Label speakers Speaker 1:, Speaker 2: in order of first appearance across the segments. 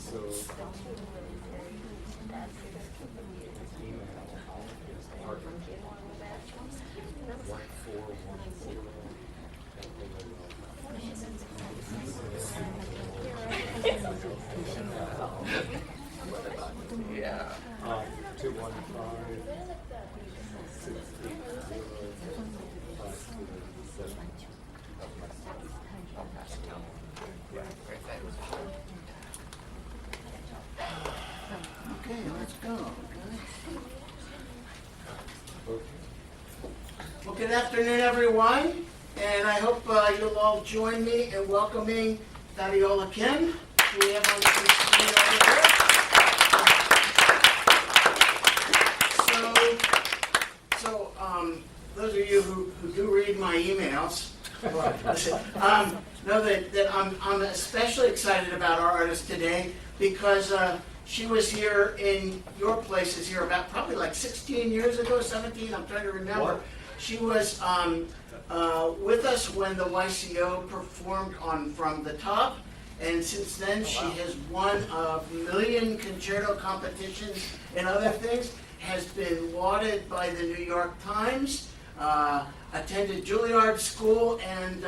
Speaker 1: So email is partner 1410.
Speaker 2: Yeah.
Speaker 1: 215
Speaker 2: Okay, let's go. Well, good afternoon, everyone, and I hope you'll all join me in welcoming Fabiola Kim, who we have on the screen over here. So, those of you who do read my emails know that I'm especially excited about our artist today because she was here in your places here about probably like 16 years ago, 17, I'm trying to remember.
Speaker 1: What?
Speaker 2: She was with us when the YCO performed on From the Top, and since then she has won a million concerto competitions and other things, has been lauded by the New York Times, attended Juilliard School and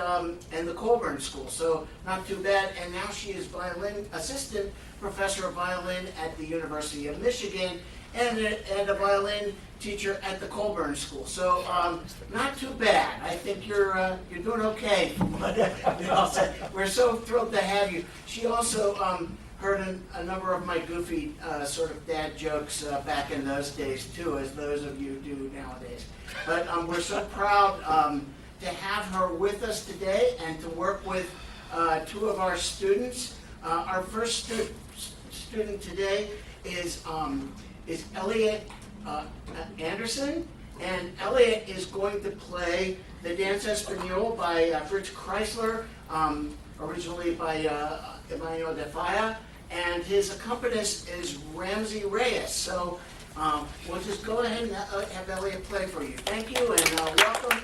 Speaker 2: the Colburn School, so not too bad, and now she is assistant professor of violin at the University of Michigan and a violin teacher at the Colburn School. So not too bad. I think you're doing okay. We're so thrilled to have you. She also heard a number of my goofy sort of dad jokes back in those days too, as those of you do nowadays. But we're so proud to have her with us today and to work with two of our students. Our first student today is Elliot Anderson, and Elliot is going to play the Dance Espagnole by Fritz Kreisler, originally by Emmanuel de Falla, and his accompanist is Ramsey Reyes. So we'll just go ahead and have Elliot play for you. Thank you, and welcome.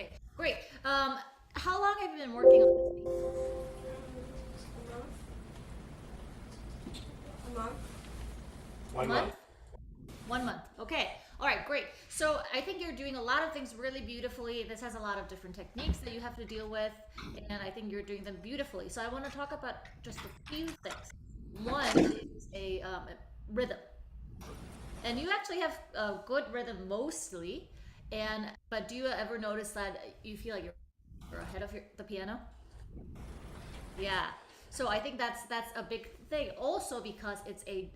Speaker 3: Okay, great. How long have you been working on this piece?
Speaker 4: A month.
Speaker 1: One
Speaker 3: month?
Speaker 1: month.
Speaker 3: 1 month. Okay. All right, great. So I think you're doing a lot of things really beautifully. This has a lot of different techniques that you have to deal with, and I think you're doing them beautifully. So I want to talk about just a few things. One is a rhythm, and you actually have a good rhythm mostly. And but do you ever notice that you feel like you're ahead of the piano? Yeah. So I think that's a big thing. Also because it's a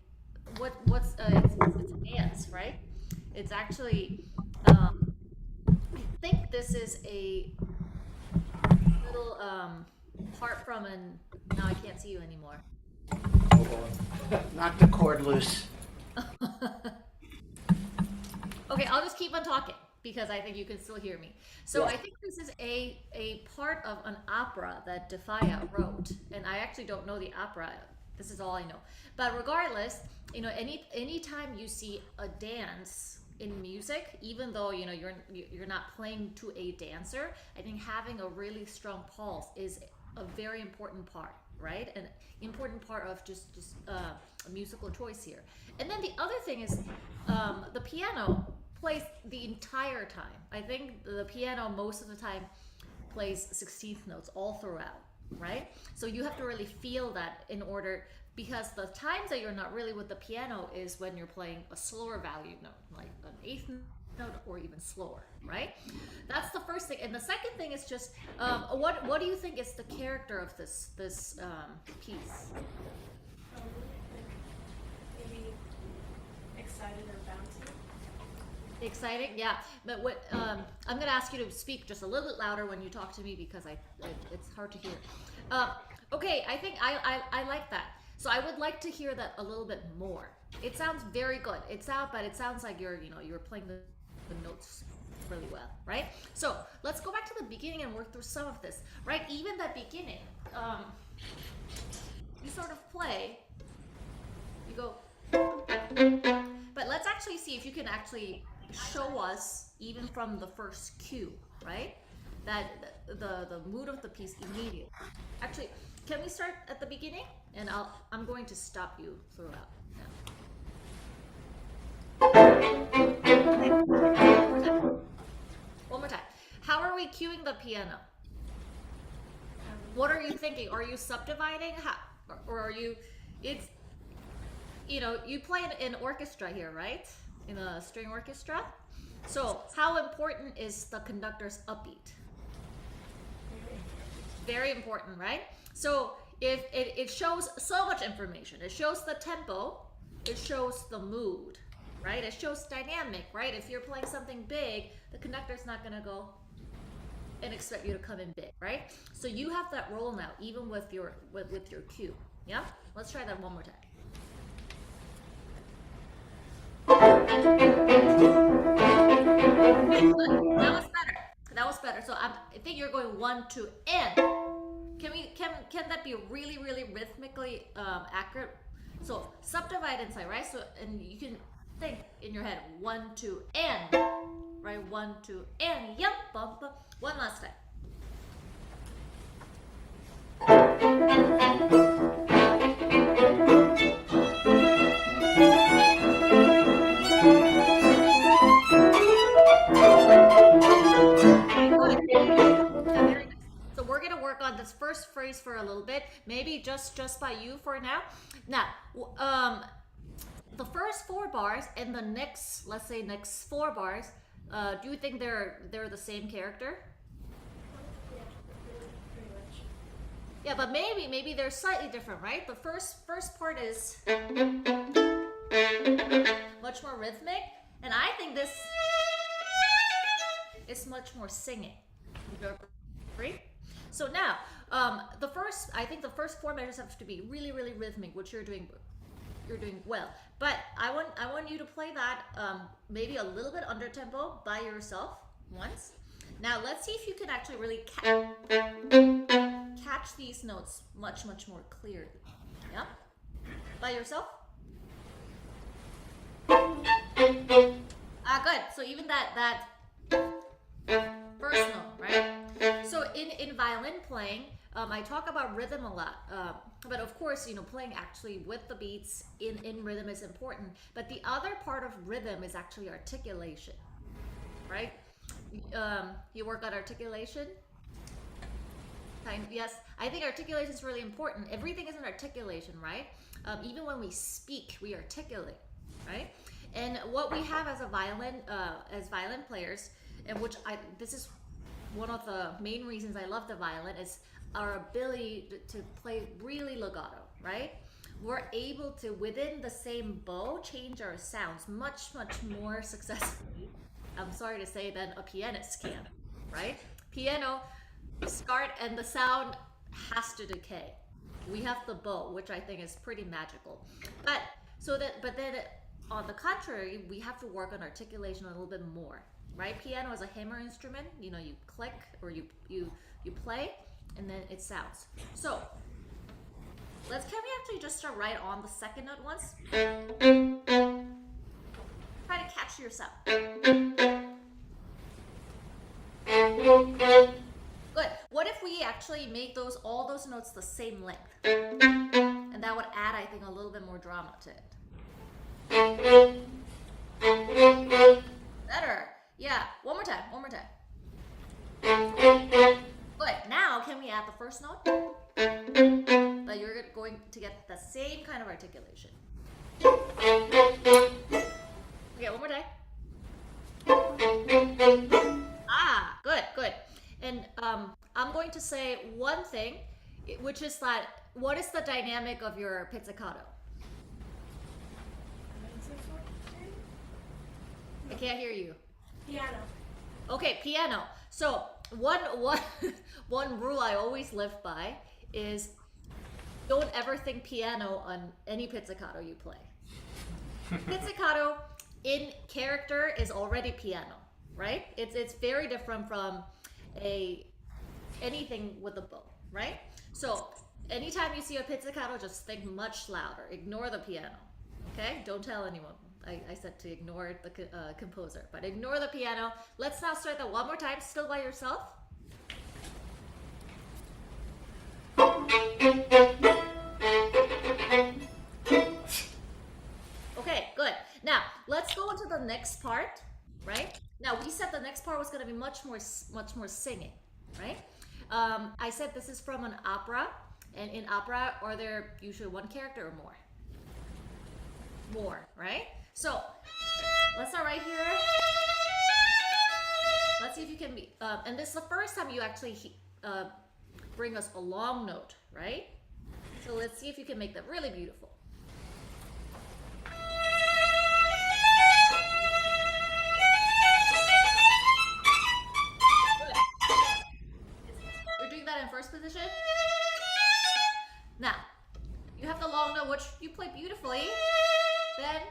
Speaker 3: it's a dance, right? It's actually I think this is a little part from an now I can't see you anymore.
Speaker 1: Hold on.
Speaker 2: Knock the cord loose.
Speaker 3: Okay, I'll just keep on talking because I think you can still hear me. So
Speaker 1: Yeah.
Speaker 3: I think this is a part of an opera that Defia wrote, and I actually don't know the opera. This is all I know. But regardless, any time you see a dance in music, even though you're not playing to a dancer, I think having a really strong pulse is a very important part, right? An important part of just a musical choice here. And then the other thing is the piano plays the entire time. I think the piano most of the time plays 16th notes all throughout, right? So you have to really feel that in order, because the times that you're not really with the piano is when you're playing a slower value note, like an eighth note or even slower, right? That's the first thing. And the second thing is just what do you think is the character of this piece?
Speaker 4: Maybe excited or bouncy.
Speaker 3: Exciting, yeah. But what I'm gonna ask you to speak just a little bit louder when you talk to me because it's hard to hear. Okay, I think I like that. So I would like to hear that a little bit more. It sounds very good. But it sounds like you're playing the notes really well, right? So let's go back to the beginning and work through some of this, right? Even that beginning, you sort of play, you go, but let's actually see if you can actually show us even from the first cue, right? That the mood of the piece immediately. Actually, can we start at the beginning? And I'm going to stop you throughout. One more time. How are we cueing the piano? What are you thinking? Are you subdividing? Or are you? It's you play in an orchestra here, right? In a string orchestra. So how important is the conductor's upbeat? Very important, right? So if it shows so much information, it shows the tempo, it shows the mood, right? It shows dynamic, right? If you're playing something big, the conductor's not gonna go and expect you to come in big, right? So you have that role now, even with your cue. Yeah? Let's try that one more time. That was better. That was better. So I think you're going 1 to N. Can that be really rhythmically accurate? So subdivide inside, right? So and you can think in your head 1 to N, right? 1 to N. Yep. Bump. One last time. Very nice. So we're gonna work on this first phrase for a little bit, maybe just by you for now. Now, the first 4 bars and the next, let's say next 4 bars, do you think they're the same character?
Speaker 4: Yeah, pretty much.
Speaker 3: Yeah, but maybe they're slightly different, right? The first part is much more rhythmic, and I think this is much more singing. You agree? So now, I think the first 4 measures have to be really rhythmic, which you're doing well. But I want you to play that maybe a little bit under tempo by yourself once. Now let's see if you can actually really catch these notes much more clearly. Yeah, by yourself. Good. So even that first note, right? violin playing, I talk about rhythm a lot, but of course, playing actually with the beats in rhythm is important. But the other part of rhythm is actually articulation, right? You work on articulation? Yes, I think articulation is really important. Everything is an articulation, right? Even when we speak, we articulate, right? And what we have as violin players, and this is one of the main reasons I love the violin, is our ability to play really legato, right? We're able to, within the same bow, change our sounds much, much more successfully, I'm sorry to say, than a pianist can, right? Piano, start and the sound has to decay. We have the bow, which I think is pretty magical. But then on the contrary, we have to work on articulation a little bit more, right? Piano is a hammer instrument. You click or you play, and then it sounds. So can we actually just start right on the second note once? Try to catch yourself. Good. What if we actually make all those notes the same length? And that would add, I think, a little bit more drama to it. Better. Yeah. One more time. Good. Now, can we add the first note? But you're going to get the same kind of articulation. Okay, one more time. Ah, good. And I'm going to say one thing, which is that, what is the dynamic of your pizzicato? I can't hear you.
Speaker 4: Piano.
Speaker 3: Okay, piano. So one rule I always live by is don't ever think piano on any pizzicato you play. Pizzicato in character is already piano, right? It's very different from anything with a bow, right? So anytime you see a pizzicato, just think much louder. Ignore the piano, okay? Don't tell anyone. I said to ignore the composer, but ignore the piano. Let's now start that one more time, still by yourself. Okay, good. Now, let's go into the next part, right? Now, we said the next part was going to be much more singing, right? I said this is from an opera, and in opera, are there usually one character or more? More, right? So, let's start right here. Let's see if you can be, and this is the first time you actually bring us a long note, right? So let's see if you can make that really beautiful. You're doing that in first position. Now, you have the long note, which you play beautifully. Then,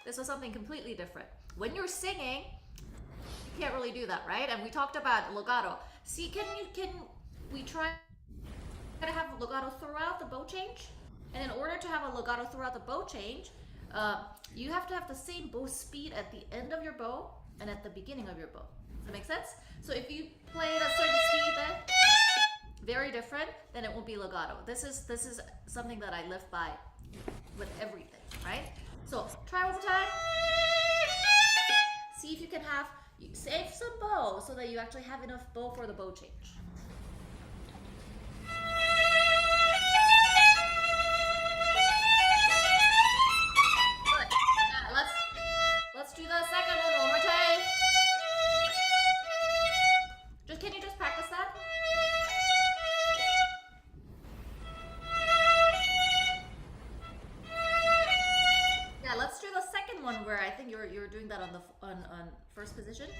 Speaker 3: this was something completely different. When you're singing, you can't really do that, right? And we talked about legato. See, can we try to have legato throughout the bow change? And in order to have a legato throughout the bow change, you have to have the same bow speed at the end of your bow and at the beginning of your bow. Does that make sense? So if you play at a certain speed, then very different, then it won't be legato. This is something that I live by with everything, right? So try one more time. See if you can save some bow so that you actually have enough bow for the bow change. Good. Let's do the second one more time. Can you just practice that? Yeah, let's do the second one where I think you're doing that on first position,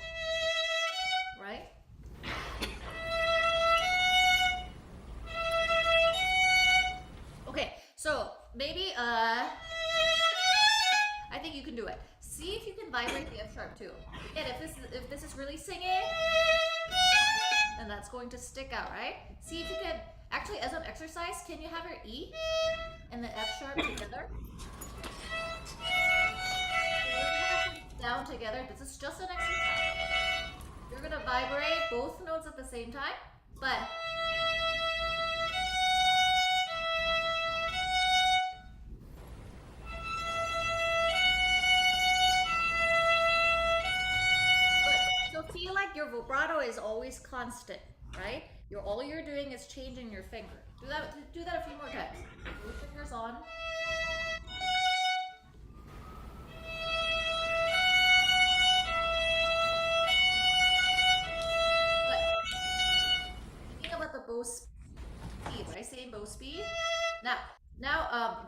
Speaker 3: right? Okay, so maybe I think you can do it. See if you can vibrate the F sharp too. And if this is really singing, then that's going to stick out, right? See if you can actually, as an exercise, can you have your E and the F sharp together? Down together. This is just an exercise. You're gonna vibrate both notes at the same time. But so feel like your vibrato is always constant, right? All you're doing is changing your finger. Do that a few more times. Both fingers on. Good. Think about the bow speed, right? Same bow speed. Now,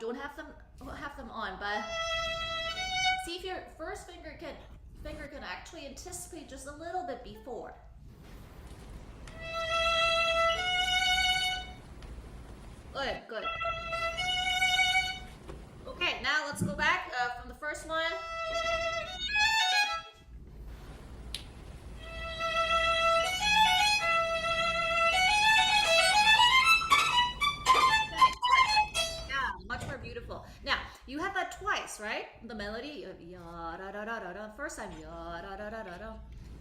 Speaker 3: don't have them on, but see if your first finger can actually anticipate just a little bit before. Good, good. Okay, now let's go back from the first one. Yeah, much more beautiful. Now, you have that twice, right? The melody, you have ya da da da da da. First time, ya da da da da da.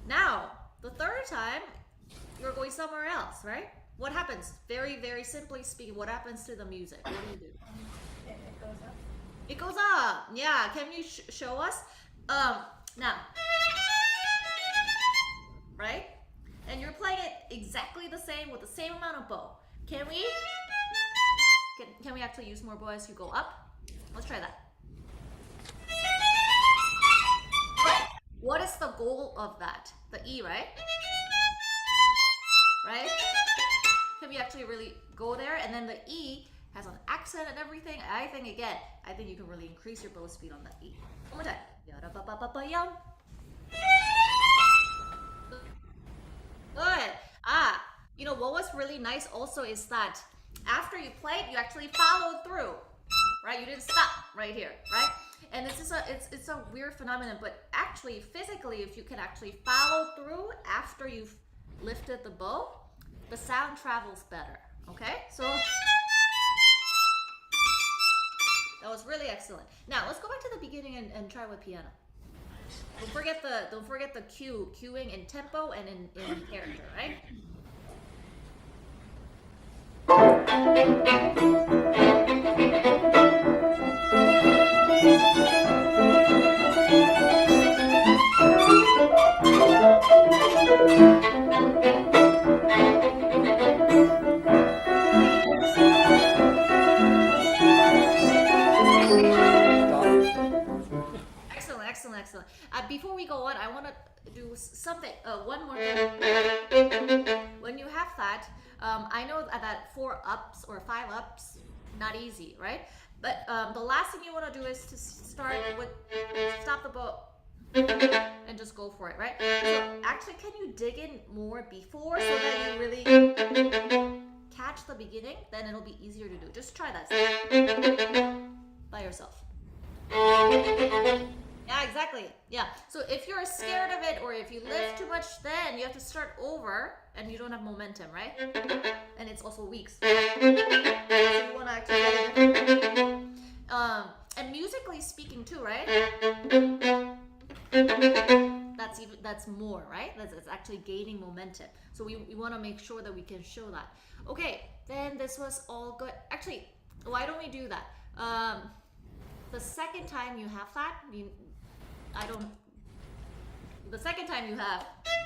Speaker 3: Now, the third time, you're going somewhere else, right? What happens? Very, very simply speaking, what happens to the music? What do?
Speaker 4: It goes up.
Speaker 3: It goes up. Yeah, can you show us? Now, right? And you're playing it exactly the same with the same amount of bow. Can we actually use more bow as you go up? Let's try that. What is the goal of that? The E, right? Right? Can we actually really go there? And then the E has an accent and everything. I think you can really increase your bow speed on the E. One more time. Yada-ba-ba-ba-ba-yum. Good. You know what was really nice also is that after you played, you actually followed through, right? You didn't stop right here, right? And this is it's a weird phenomenon, but actually physically, if you can actually follow through after you've lifted the bow, the sound travels better. Okay, so that was really excellent. Now let's go back to the beginning and try with piano. Don't forget the cueing in tempo and in character, right? Excellent. Before we go on, I want to do something. One more thing. When you have that, I know that 4 ups or 5 ups, not easy, right? But the last thing you want to do is to start with stop the bow and just go for it, right? So actually, can you dig in more before so that you really catch the beginning? Then it'll be easier to do. Just try that by yourself. Yeah, exactly. Yeah. So if you're scared of it or if you lift too much, then you have to start over and you don't have momentum, right? And it's also weak. So you want to actually and musically speaking too, right? That's more, right? That's actually gaining momentum. So we want to make sure that we can show that. Okay, then this was all good. Actually, why don't we do that? The second time you have that, the second time you have,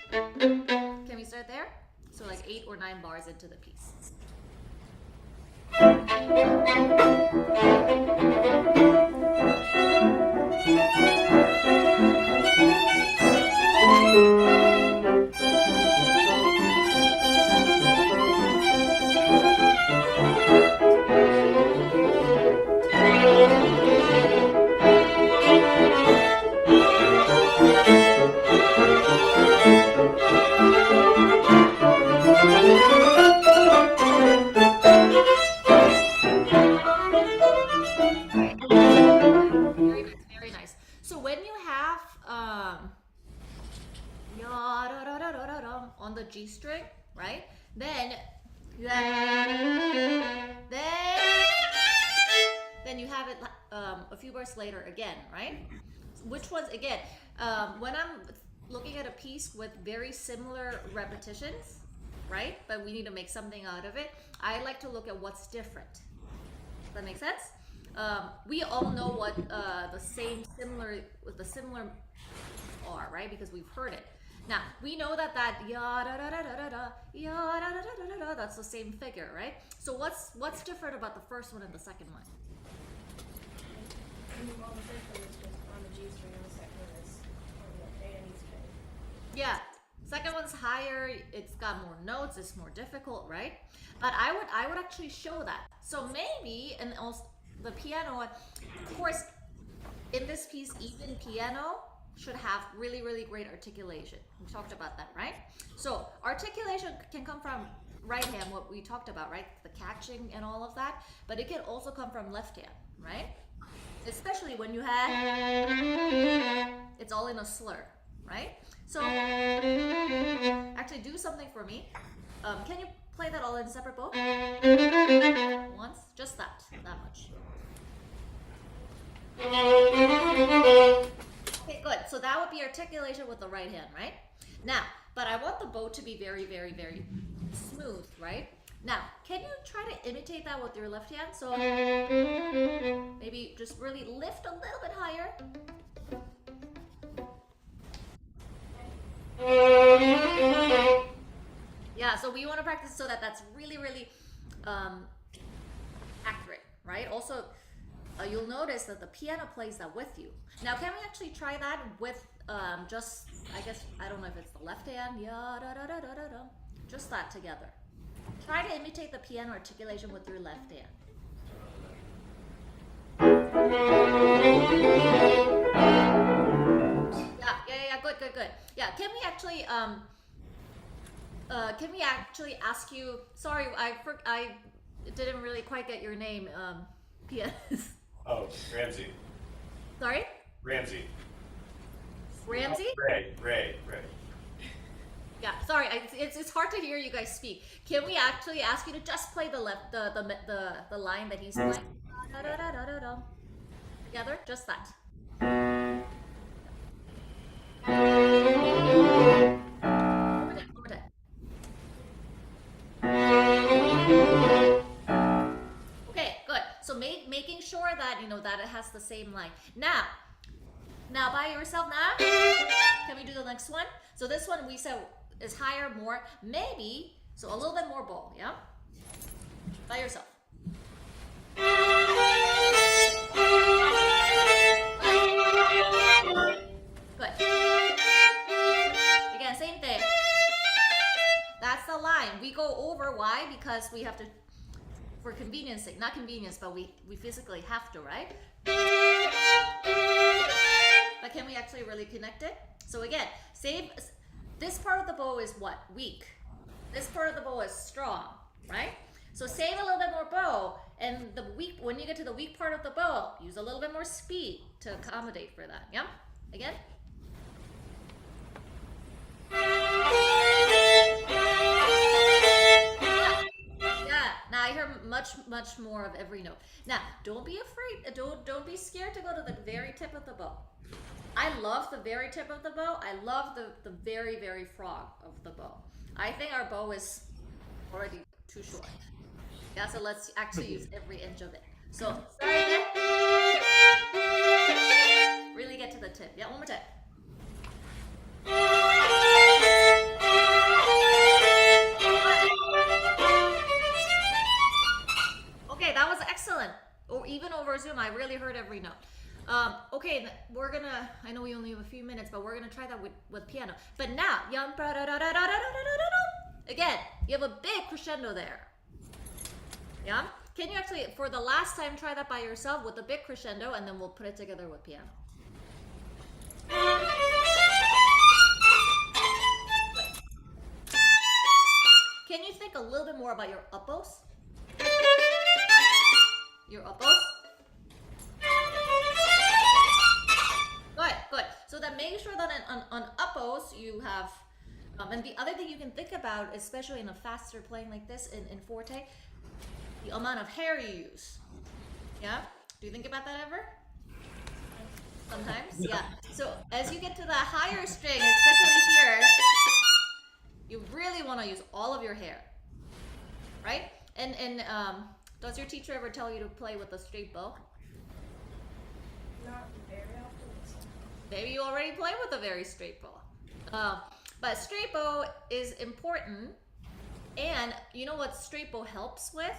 Speaker 3: can we start there? So like 8 or 9 bars into the piece. Very nice. So when you have on the G string, right? Then you have it a few bars later again, right? Which ones again? When I'm looking at a piece with very similar repetitions, right? But we need to make something out of it. I like to look at what's different. Does that make sense? We all know what the similar are, right? Because we've heard it. Now we know that ya da da da da da da ya da da da da da, that's the same figure, right? So what's different about the first one and the second one?
Speaker 4: Well, the first one is just on the G string, and the second one is on the A and E string.
Speaker 3: Yeah. Second one's higher, it's got more notes, it's more difficult, right? But I would actually show that. So maybe, and also the piano one, of course, in this piece, even piano should have really, really great articulation. We talked about that, right? So articulation can come from right hand, what we talked about, right? The catching and all of that, but it can also come from left hand, right? Especially when you have, it's all in a slur, right? So actually do something for me. Can you play that all in separate bow? Once, just that much. Okay, good. So that would be articulation with the right hand, right? Now, but I want the bow to be very, very, very smooth, right? Now, can you try to imitate that with your left hand? So maybe just really lift a little bit higher. Yeah, so we want to practice so that that's really, really accurate, right? Also, you'll notice that the piano plays that with you. Now, can we actually try that with just, I guess, I don't know if it's the left hand, yeah, da, da, da, da, da, da. Just that together. Try to imitate the piano articulation with your left hand. Yeah, good. Yeah, can we actually ask you, sorry, I didn't really quite get your name, pianist.
Speaker 1: Oh, Ramsey.
Speaker 3: Sorry?
Speaker 1: Ramsey.
Speaker 3: Ramsey?
Speaker 1: Ray.
Speaker 3: Yeah, sorry, it's hard to hear you guys speak. Can we actually ask you to just play the line that he's playing? Da, da, da, da, da, da. Together, just that. One more time. Okay, good. So making sure that that it has the same line. Now by yourself now. Can we do the next one? So this one we said is higher, more, maybe, so a little bit more bow, yeah? By yourself. Good. Again, same thing. That's the line. We go over, why? Because we have to, for convenience sake, not convenience, but we physically have to, right? But can we actually really connect it? So again, this part of the bow is what? Weak. This part of the bow is strong, right? So save a little bit more bow, and when you get to the weak part of the bow, use a little bit more speed to accommodate for that. Yeah? Again? Yeah. Now I hear much more of every note. Now, don't be afraid. Don't be scared to go to the very tip of the bow. I love the very tip of the bow. I love the very, very frog of the bow. I think our bow is already too short. Yeah, so let's actually use every inch of it. So, start again. Really get to the tip. Yeah, one more time. Okay, that was excellent. Or even over Zoom, I really heard every note. Okay, I know we only have a few minutes, but we're gonna try that with piano. But now, again, you have a big crescendo there. Yeah? Can you actually, for the last time, try that by yourself with a big crescendo, and then we'll put it together with piano. Can you think a little bit more about your up bows? Your up bows? Good. So then make sure that on up bows you have, and the other thing you can think about, especially in a faster playing like this in forte, the amount of hair you use. Yeah? Do you think about that ever? Sometimes? Yeah. So as you get to the higher string, especially here, You really want to use all of your hair, right? And does your teacher ever tell you to play with a straight bow?
Speaker 4: Not very often.
Speaker 3: Maybe you already play with a very straight bow. But straight bow is important. And you know what straight bow helps with?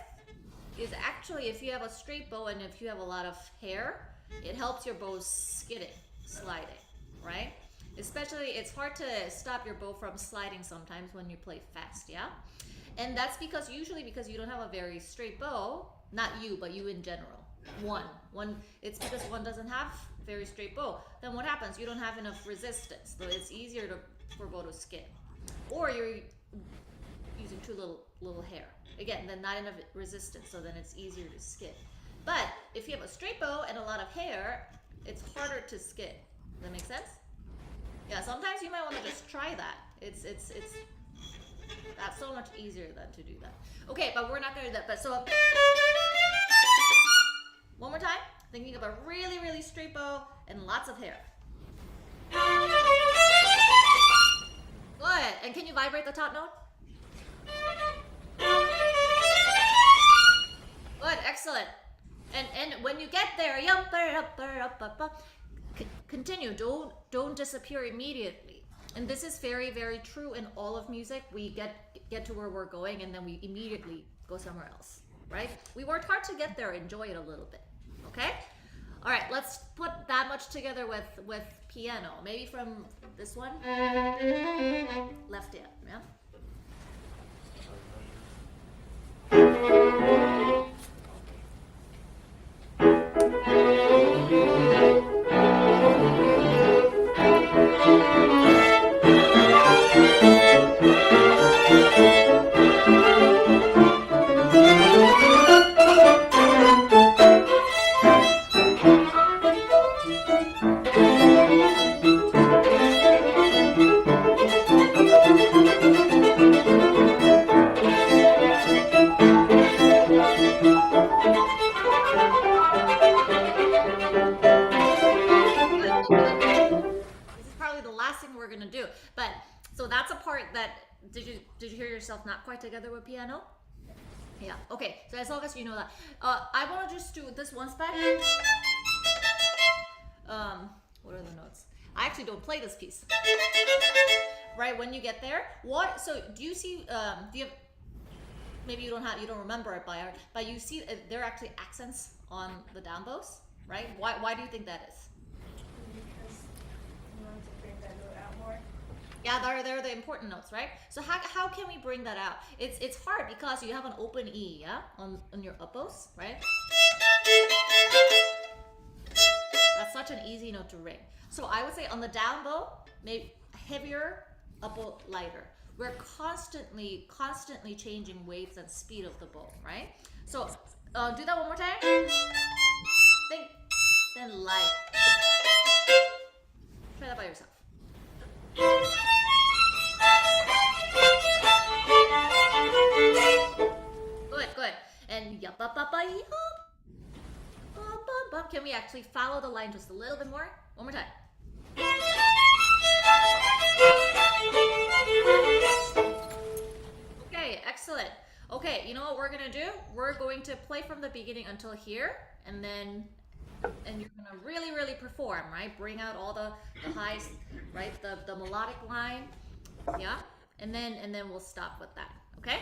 Speaker 3: Is actually if you have a straight bow and if you have a lot of hair, it helps your bow skidding, sliding, right? Especially, it's hard to stop your bow from sliding sometimes when you play fast, yeah? And that's usually because you don't have a very straight bow, not you, but you in general. It's because one doesn't have very straight bow. Then what happens? You don't have enough resistance, so it's easier for bow to skid. Or you're using too little hair. Again, then not enough resistance, so then it's easier to skid. But if you have a straight bow and a lot of hair, it's harder to skid. Does that make sense? Yeah, sometimes you might want to just try that. It's that's so much easier than to do that. Okay, but we're not gonna do that. But so one more time, thinking of a really, really straight bow and lots of hair. Good. And can you vibrate the top note? Good, excellent. And when you get there, continue. Don't disappear immediately. And this is very, very true in all of music. We get to where we're going and then we immediately go somewhere else, right? We worked hard to get there. Enjoy it a little bit, okay? All right, let's put that much together with piano. Maybe from this one, left hand, yeah? Did you hear yourself not quite together with piano? Yeah, okay, so as long as you know that. I want to just do this one spot. What are the notes? I actually don't play this piece. Right, when you get there, so do you see, do you have, maybe you don't remember it by heart, but you see there are actually accents on the down bows, right? Why do you think that is?
Speaker 4: Because you want to bring that note out more.
Speaker 3: Yeah, they're the important notes, right? So how can we bring that out? It's hard because you have an open E, yeah, on your up bows, right? That's such an easy note to ring. So I would say on the down bow, maybe heavier, up bow lighter. We're constantly changing waves and speed of the bow, right? So do that one more time. Think, then light. Try that by yourself. Good. And yup, up, up, yup. Can we actually follow the line just a little bit more? One more time. Okay, excellent. Okay, you know what we're gonna do? We're going to play from the beginning until here, and you're gonna really, really perform, right? Bring out all the highs, right? The melodic line, yeah? And then we'll stop with that, okay?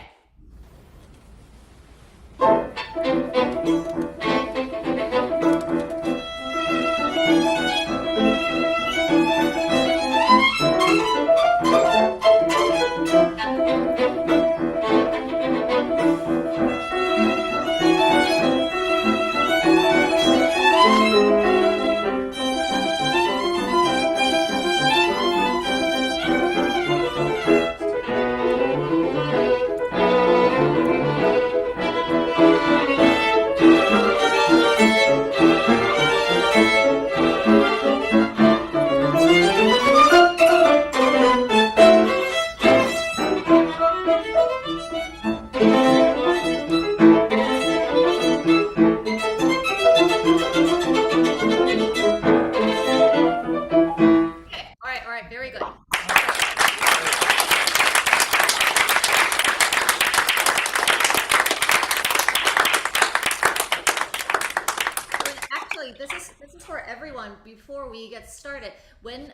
Speaker 3: for everyone before we get started. When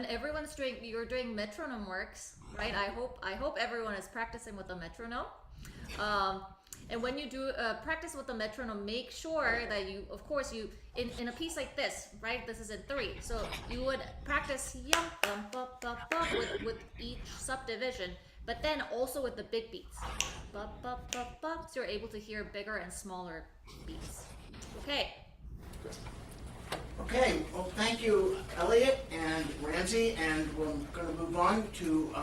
Speaker 3: everyone's you're doing metronome works, right? I hope everyone is practicing with the metronome. And when you do practice with the metronome, make sure that you, of course, in a piece like this, right? This is in 3, so you would practice yum bum ba ba ba with each subdivision, but then also with the big beats, ba ba ba ba, so you're able to hear bigger and smaller beats. Okay.
Speaker 2: Okay, well, thank you, Elliot and Ramsey, and we're going to move on to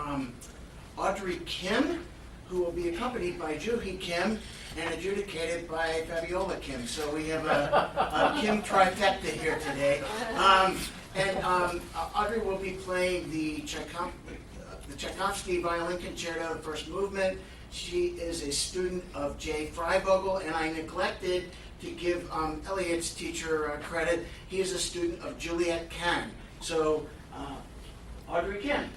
Speaker 2: Audrey Kim, who will be accompanied by Juhi Kim and adjudicated by Fabiola Kim. So we have a Kim trifecta here today. Audrey will be playing the Tchaikovsky Violin Concerto, the first movement. She is a student of Jay Freivogel, and I neglected to give Elliot's teacher credit. He is a student of Juliet Kahn. So, Audrey Kim.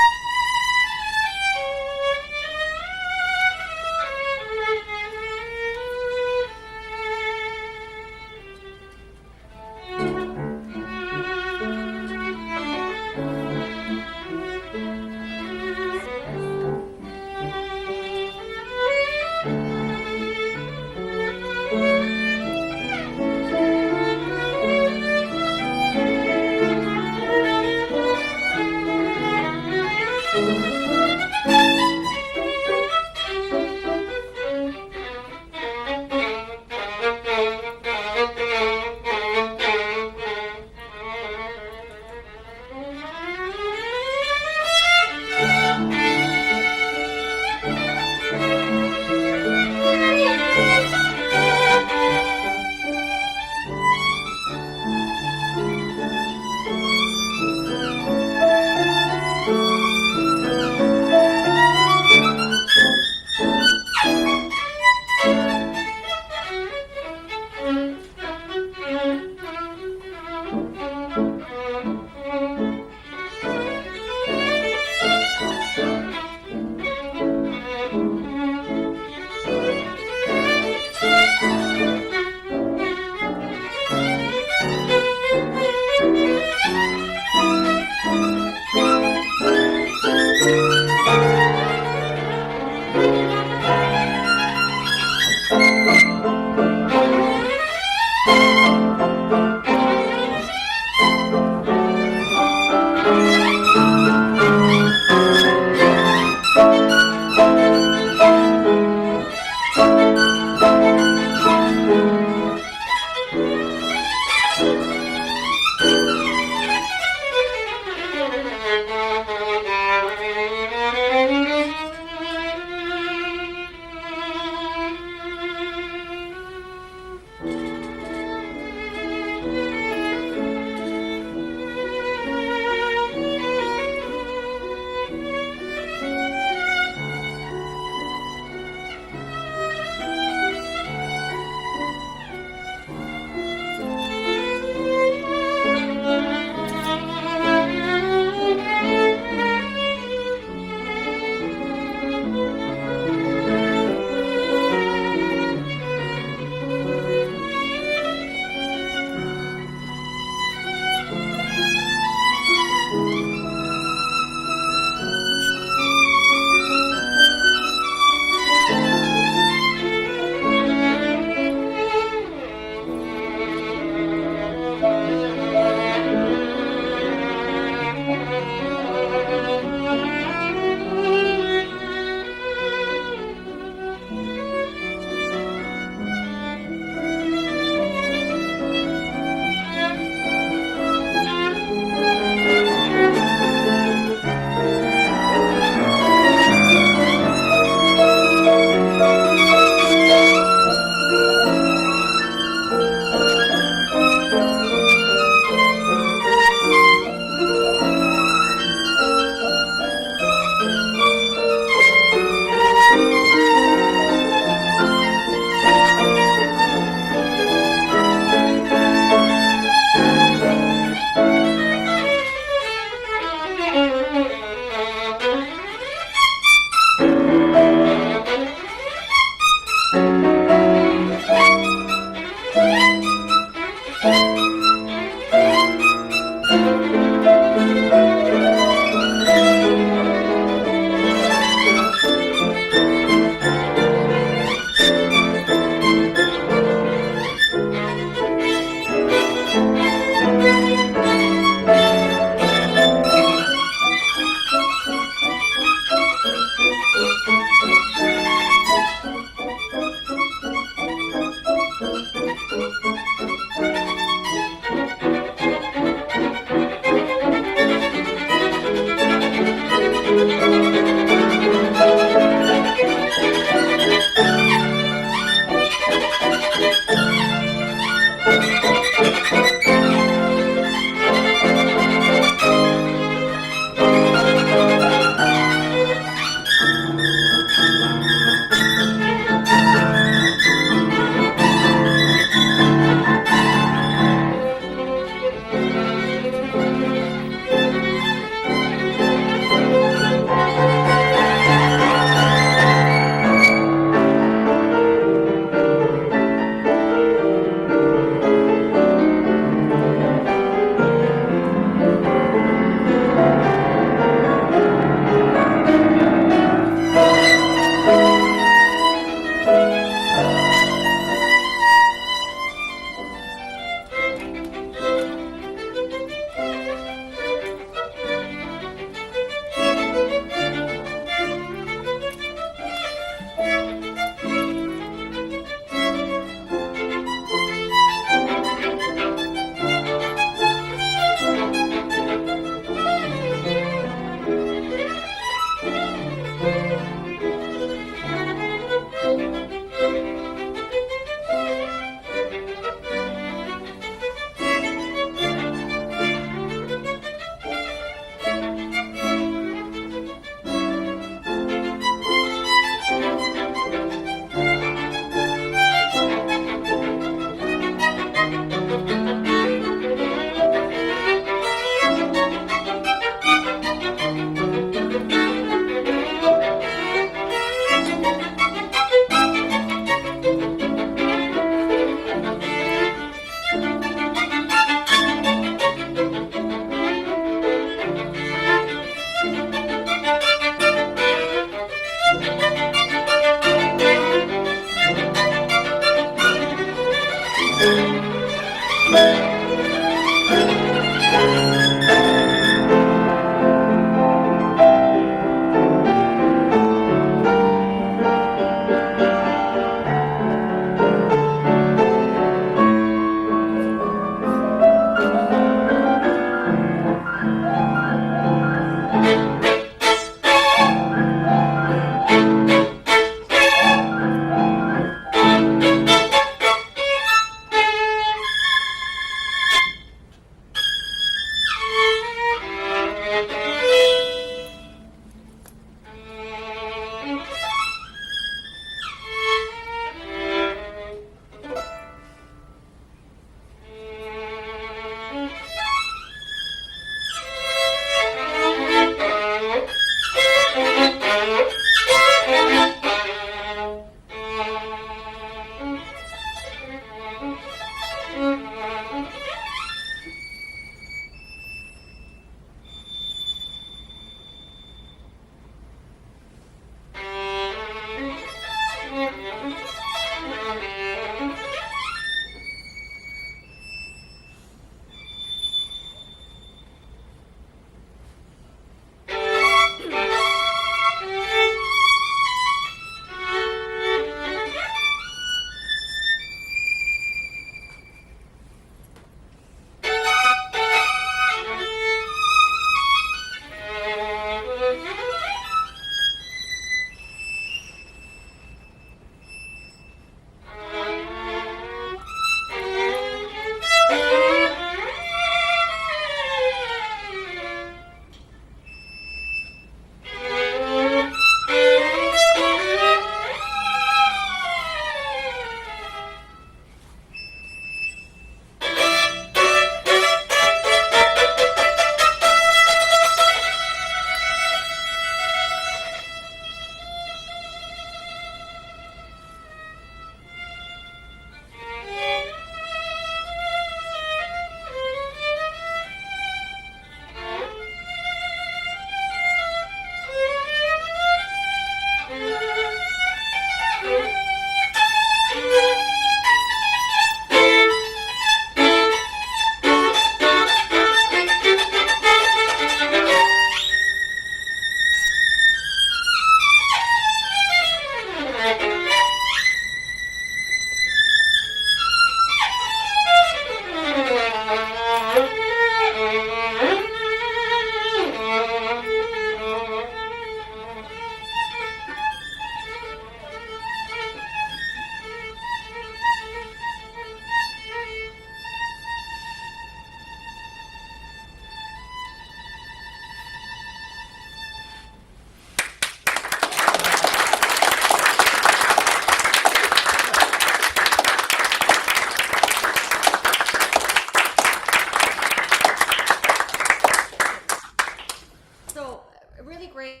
Speaker 3: So really great,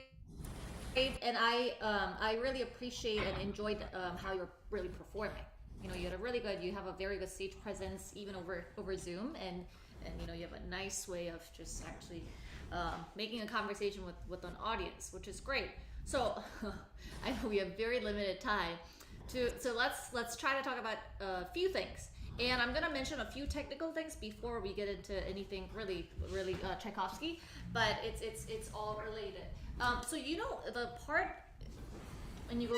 Speaker 3: and I really appreciate and enjoyed how you're really performing. You know, you had a really good, you have a very good stage presence even over Zoom, and you know you have a nice way of just actually making a conversation with an audience, which is great. So I know we have very limited time, so let's try to talk about a few things. And I'm gonna mention a few technical things before we get into anything really Tchaikovsky, but it's all related. So you know the part when you go,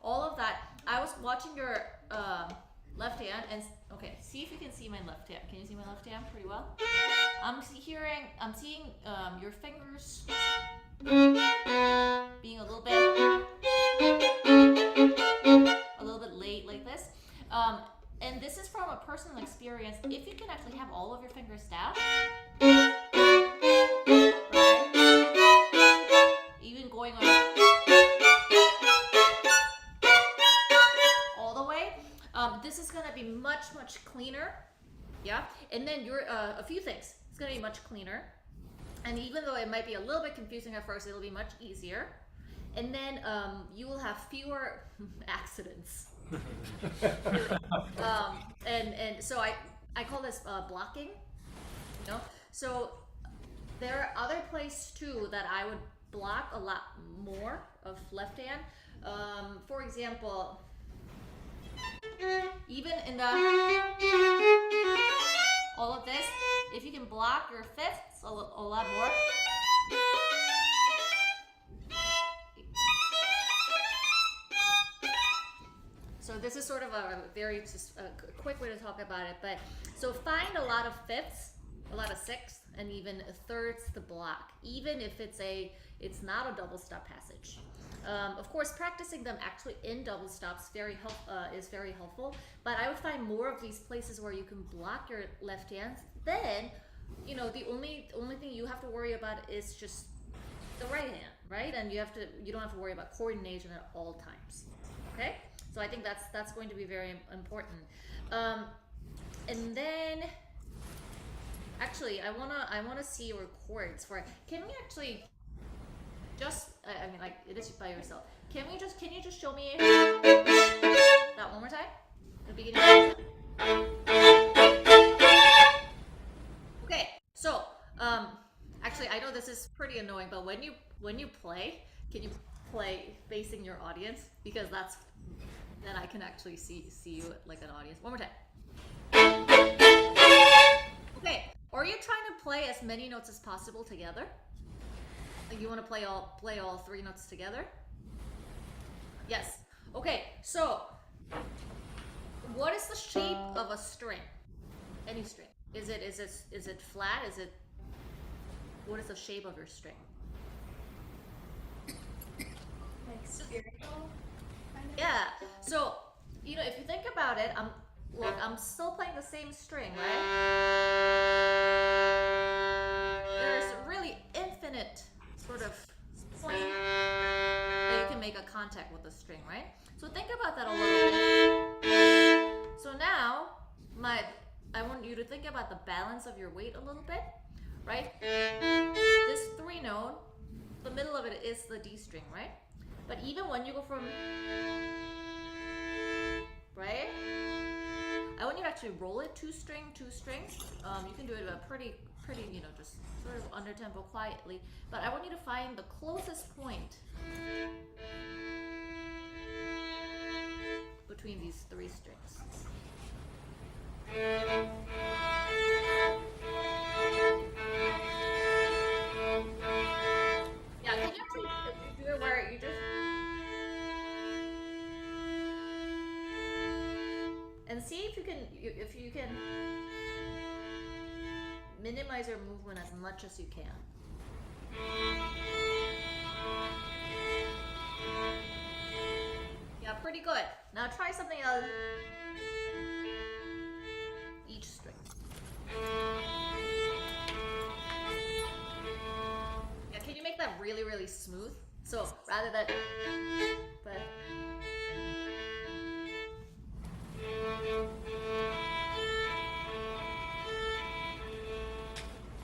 Speaker 3: all of that. I was watching your left hand, and okay, see if you can see my left hand. Can you see my left hand pretty well? I'm seeing your fingers being a little bit late like this. And this is from a personal experience. If you can actually have all of your fingers down, even going on all the way, this is gonna be much cleaner. Yeah, and then you're a few things. It's gonna be much cleaner, and even though it might be a little bit confusing at first, it'll be much easier. And then you will have fewer accidents. And so I call this blocking. You know, so there are other places too that I would block a lot more of left hand. For example, even in the all of this, if you can block your fifths a lot more. So this is sort of a very just a quick way to talk about it. But so find a lot of fifths, a lot of sixths, and even thirds to block, even if it's not a double stop passage. Of course, practicing them actually in double stops is very helpful. But I would find more of these places where you can block your left hands. Then, you know, the only thing you have to worry about is just the right hand, right? And you don't have to worry about coordination at all times. Okay, so I think that's going to be very important. And then, actually, I wanna see your chords for it. Can we actually just? I mean, like it is by yourself. Can you just show me that one more time? The beginning. Okay, so actually, I know this is pretty annoying, but when you play, can you play facing your audience, because then I can actually see you like an audience. One more time. Okay, are you trying to play as many notes as possible together? You want to play all three notes together? Yes. Okay, so what is the shape of a string? Any string. Is it flat? What is the shape of your string?
Speaker 4: Like spherical, kind of?
Speaker 3: Yeah. So, you know, if you think about it, I'm still playing the same string, right? There's really infinite sort of point that you can make a contact with the string, right? So think about that a little bit. So now, I want you to think about the balance of your weight a little bit, right? This 3 note, the middle of it is the D string, right? But even when you go from, right? I want you to actually roll it 2 strings. You can do it pretty, you know, just sort of under tempo quietly. But I want you to find the closest point between these 3 strings. Yeah, can you actually do it where you just if you can minimize your movement as much as you can. Yeah, pretty good. Now try something else. Each string. Yeah, can you make that really, really smooth? So rather than, but.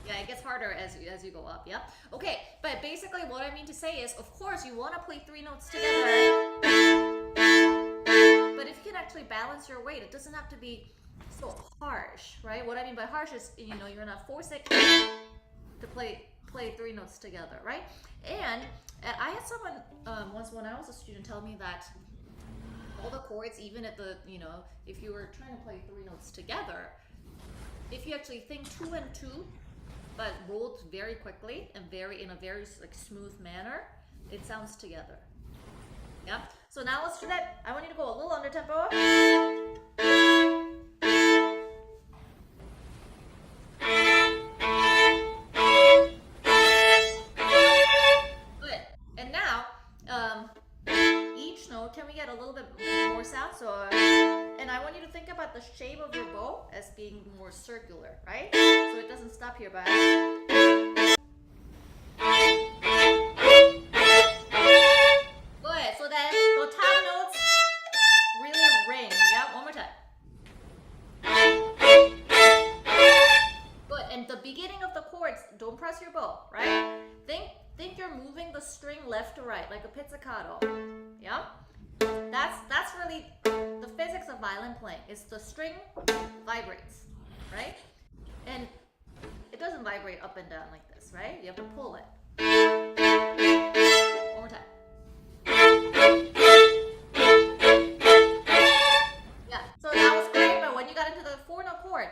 Speaker 3: Yeah, it gets harder as you go up, yeah? Okay, but basically what I mean to say is, of course, you want to play 3 notes together, but if you can actually balance your weight, it doesn't have to be so harsh, right? What I mean by harsh is, you know, you're not forcing to play 3 notes together, right? And I had someone once when I was a student tell me that all the chords, even at the, you know, if you were trying to play 3 notes together, if you actually think 2 and 2, but rolled very quickly and in a very like smooth manner, it sounds together. Yeah. So now let's do that. I want you to go a little under tempo. Good. And now, each note, can we get a little bit more sound? So, and I want you to think about the shape of your bow as being more circular, right? So it doesn't stop here, but. Good. So then the top notes really ring. Yeah, one more time. Good. And the beginning of the chords, don't press your bow, right? Think you're moving the string left to right, like a pizzicato. Yeah? That's really the physics of violin playing. Is the string vibrates, right? And it doesn't vibrate up and down like this, right? You have to pull it. One more time. Yeah, so that was great, but when you got into the 4-note chord,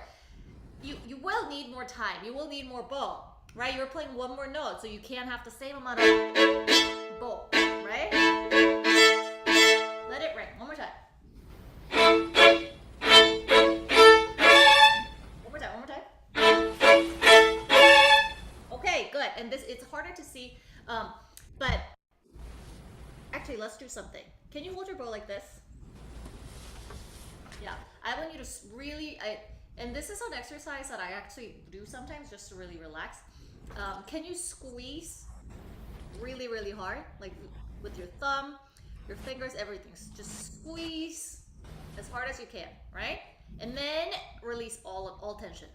Speaker 3: you will need more time. You will need more bow, right? You're playing one more note, so you can't have the same amount of bow, right? Let it ring. One more time. One more time. Okay, good. And it's harder to see, but actually, let's do something. Can you hold your bow like this? Yeah, I want you to really, and this is an exercise that I actually do sometimes just to really relax. Can you squeeze really, really hard, like with your thumb, your fingers, everything? Just squeeze as hard as you can, right? And then release all tension.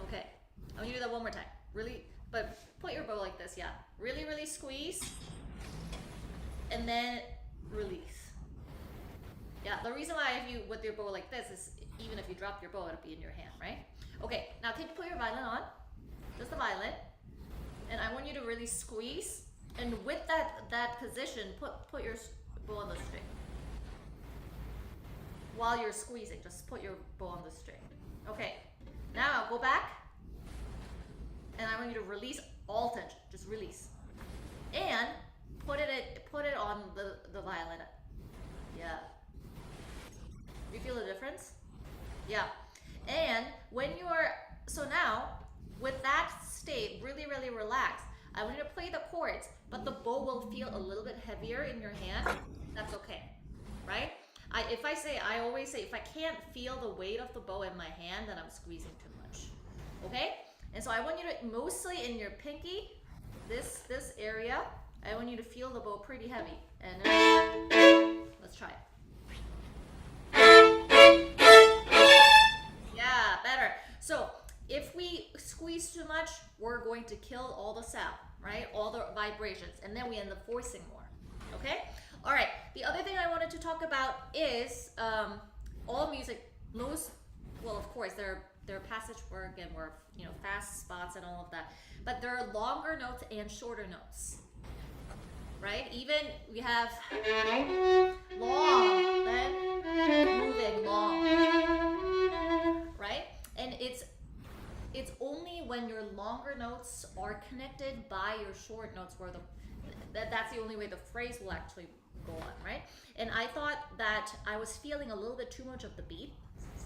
Speaker 3: Okay, I'm gonna do that one more time. Really, but put your bow like this, yeah. Really, really squeeze, and then release. Yeah, the reason why if you with your bow like this is even if you drop your bow, it'll be in your hand, right? Okay, now can you put your violin on? Just the violin. And I want you to really squeeze. And with that position, put your bow on the string. While you're squeezing, just put your bow on the string. Okay, now go back. And I want you to release all tension. Just release. And put it on the violin. Yeah. You feel the difference? Yeah. And when so now, with that state, really, really relaxed, I want you to play the chords, but the bow will feel a little bit heavier in your hand. That's okay, right? I always say, if I can't feel the weight of the bow in my hand, then I'm squeezing too much, okay? And so I want you to, mostly in your pinky, this area, I want you to feel the bow pretty heavy. And let's try it. Yeah, better. So if we squeeze too much, we're going to kill all the sound, right? All the vibrations, and then we end up forcing more, okay? All right, the other thing I wanted to talk about is all music, well, of course, there are passage work and more, fast spots and all of that, but there are longer notes and shorter notes, right? Even we have long, then moving long, right? And it's only when your longer notes are connected by your short notes where that's the only way the phrase will actually go on, right? And I thought that I was feeling a little bit too much of the beat,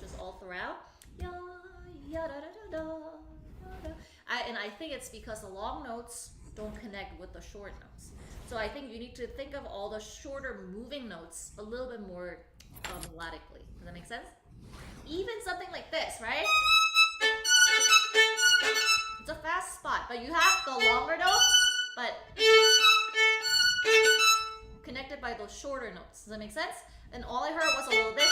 Speaker 3: just all throughout. Ya, ya, da, da, da, da, da. And I think it's because the long notes don't connect with the short notes. So I think you need to think of all the shorter moving notes a little bit more melodically. Does that make sense? Even something like this, right? It's a fast spot, but you have the longer note, but connected by those shorter notes. Does that make sense? And all I heard was a little bit,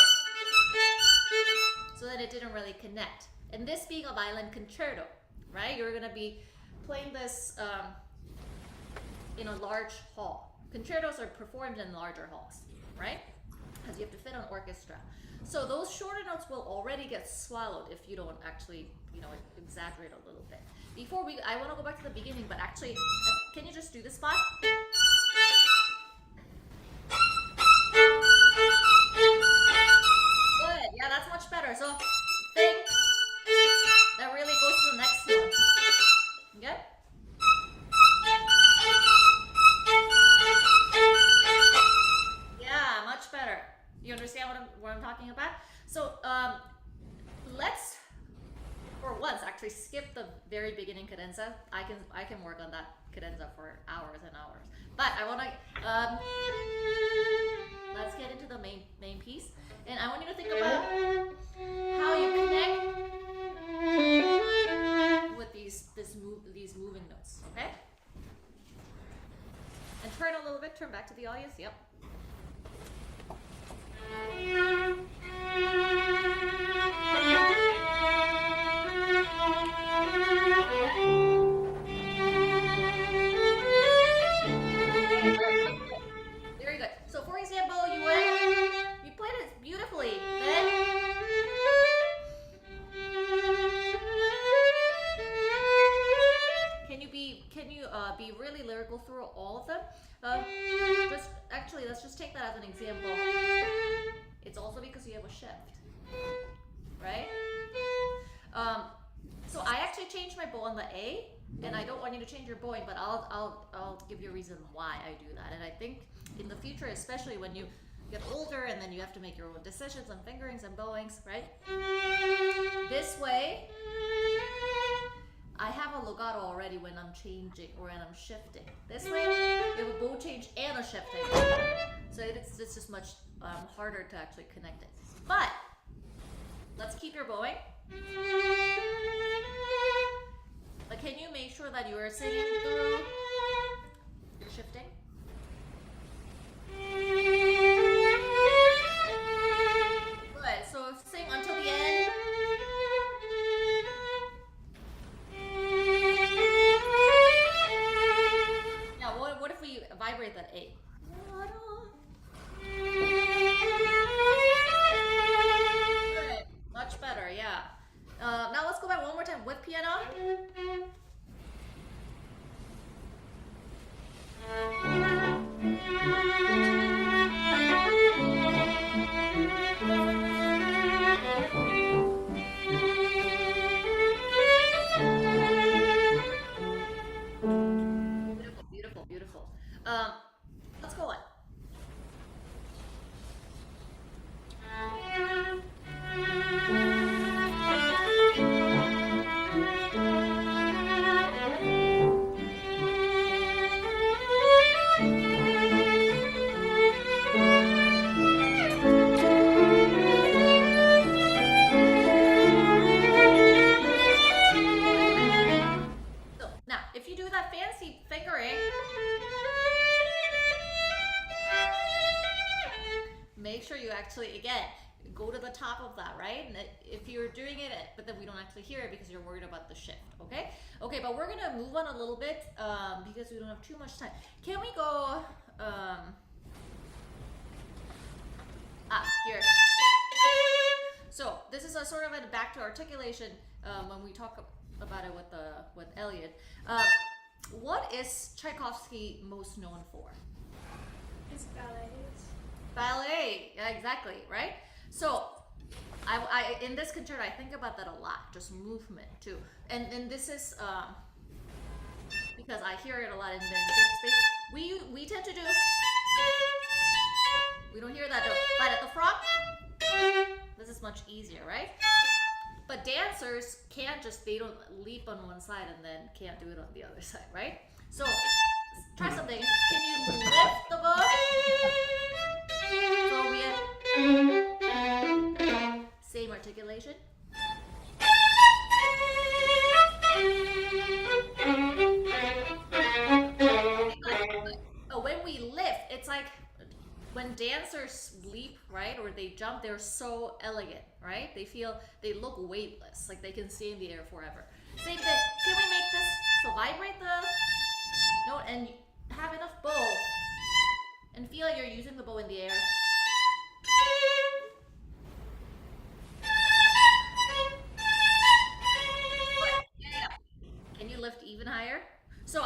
Speaker 3: so that it didn't really connect. And this being a violin concerto, right? You're gonna be playing this in a large hall. Concertos are performed in larger halls, right? Because you have to fit an orchestra. So those shorter notes will already get swallowed if you don't actually, exaggerate a little bit. Before I want to go back to the beginning, but actually, can you just do this spot? Good, yeah, that's much better. So, thing that really goes to the next note. Okay? Yeah, much better. You understand what I'm talking about? So, let's, for once, actually skip the very beginning cadenza. I can work on that cadenza for hours and hours. But I want to let's get into the main piece, and I want you to think about how you connect with these moving notes. Okay? And turn a little bit. Turn back to the audience. Yep. Very good. So for example, you played it beautifully. Then can you be really lyrical through all of them? Let's just take that as an example. It's also because you have a shift, right? So I actually changed my bow on the A, and I don't want you to change your bowing, but I'll give you a reason why I do that. And I think in the future, especially when you get older and then you have to make your own decisions on fingerings and bowings, right? This way, I have a legato already when I'm changing or when I'm shifting. This way, you have a bow change and a shifting. So it's just much harder to actually connect it. But let's keep your bowing. But can you make sure that you are singing through your shifting? Good. So sing until the end. Now, what if we vibrate that A? Good. Much better, yeah. Now let's go back one more time with piano. Beautiful, beautiful, beautiful. Let's go on. So now, if you do that fancy fingering, make sure you actually, again, go to the top of that, right? And if you're doing it, but then we don't actually hear it because you're worried about the shift, okay? Okay, but we're gonna move on a little bit because we don't have too much time. Can we go, here. So this is a sort of a back to articulation when we talk about it with Elliot. What is Tchaikovsky most known for?
Speaker 4: It's ballets.
Speaker 3: Ballet, yeah, exactly, right? So, I in this concerto, I think about that a lot, just movement too. And this is because I hear it a lot in the space. We tend to do. We don't hear that though. But at the front, this is much easier, right? But dancers can't just, they don't leap on one side and then can't do it on the other side, right? So try something. Can you lift the bow? So we have same articulation. When we lift, it's like when dancers leap, right, or they jump, they're so elegant, right? They look weightless, like they can stay in the air forever. Same thing. Can we make this so vibrate the note and have enough bow and feel like you're using the bow in the air? Can you lift even higher? So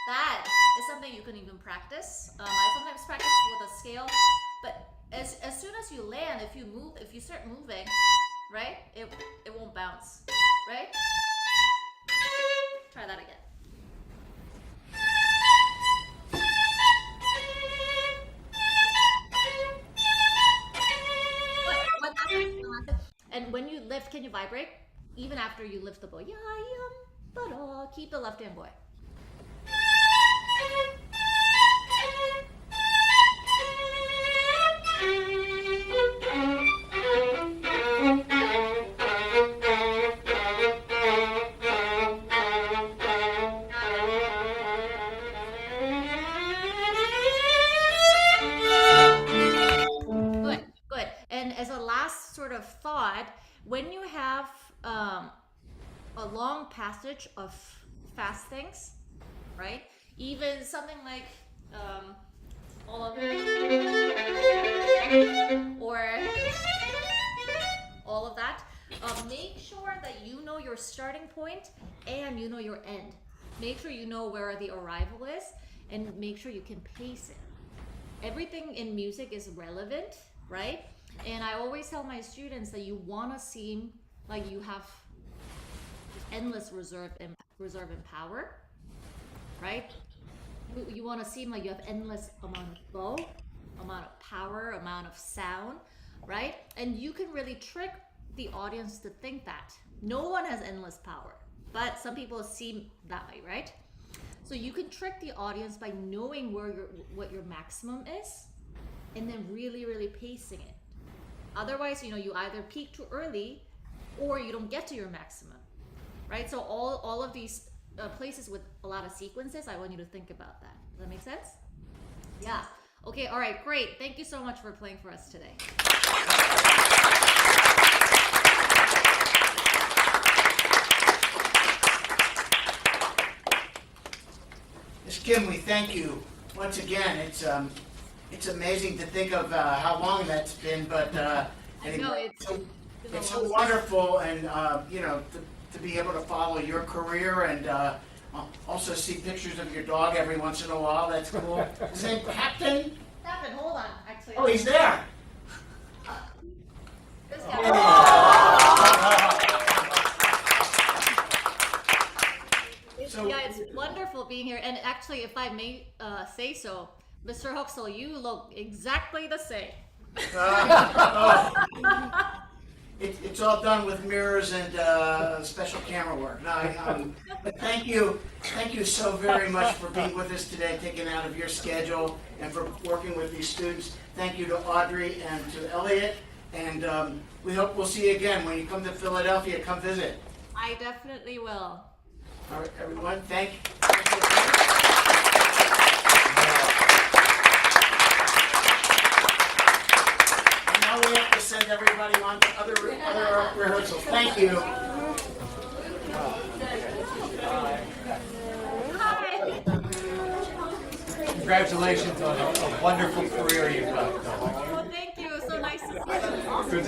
Speaker 3: that is something you can even practice. I sometimes practice with a scale, but as soon as you land, if you start moving, right, it won't bounce, right? Try that again. And when you lift, can you vibrate? Even after you lift the bow. Yeah, but keep the left hand boy. Good. And as a last sort of thought, when you have a long passage of fast things, right? Even something like all of or all of that. Make sure that you know your starting point and you know your end. Make sure you know where the arrival is and make sure you can pace it. Everything in music is relevant, right? And I always tell my students that you want to seem like you have endless reserve and power, right? You want to seem like you have endless amount of flow, amount of power, amount of sound, right? And you can really trick the audience to think that. No one has endless power, but some people seem that way, right? So you can trick the audience by knowing what your maximum is and then really, really pacing it. Otherwise, you either peak too early or you don't get to your maximum, right? So all of these places with a lot of sequences, I want you to think about that. Does that make sense? Yeah. Okay, all right, great. Thank you so much for playing for us today.
Speaker 2: Ms. Kim, we thank you once again. It's amazing to think of how long that's been, but anyway, it's so wonderful, and to be able to follow your career and also see pictures of your dog every once in a while. That's cool. His name Captain?
Speaker 3: Captain, hold on. Actually.
Speaker 2: Oh, he's there.
Speaker 3: This Captain. Yeah, it's wonderful being here. And actually, if I may say so, Mr. Huxell, you look exactly the same.
Speaker 2: It's all done with mirrors and special camera work. No, but thank you so very much for being with us today, taking out of your schedule, and for working with these students. Thank you to Audrey and to Elliot, and we hope we'll see you again when you come to Philadelphia. Come visit.
Speaker 3: I definitely will.
Speaker 2: All right, everyone, thank you. And now we have to send everybody on to other rehearsals. Thank you.
Speaker 3: Hi.
Speaker 5: Congratulations on a wonderful career you've got.
Speaker 3: Well, thank you. So nice to see you.
Speaker 5: Good to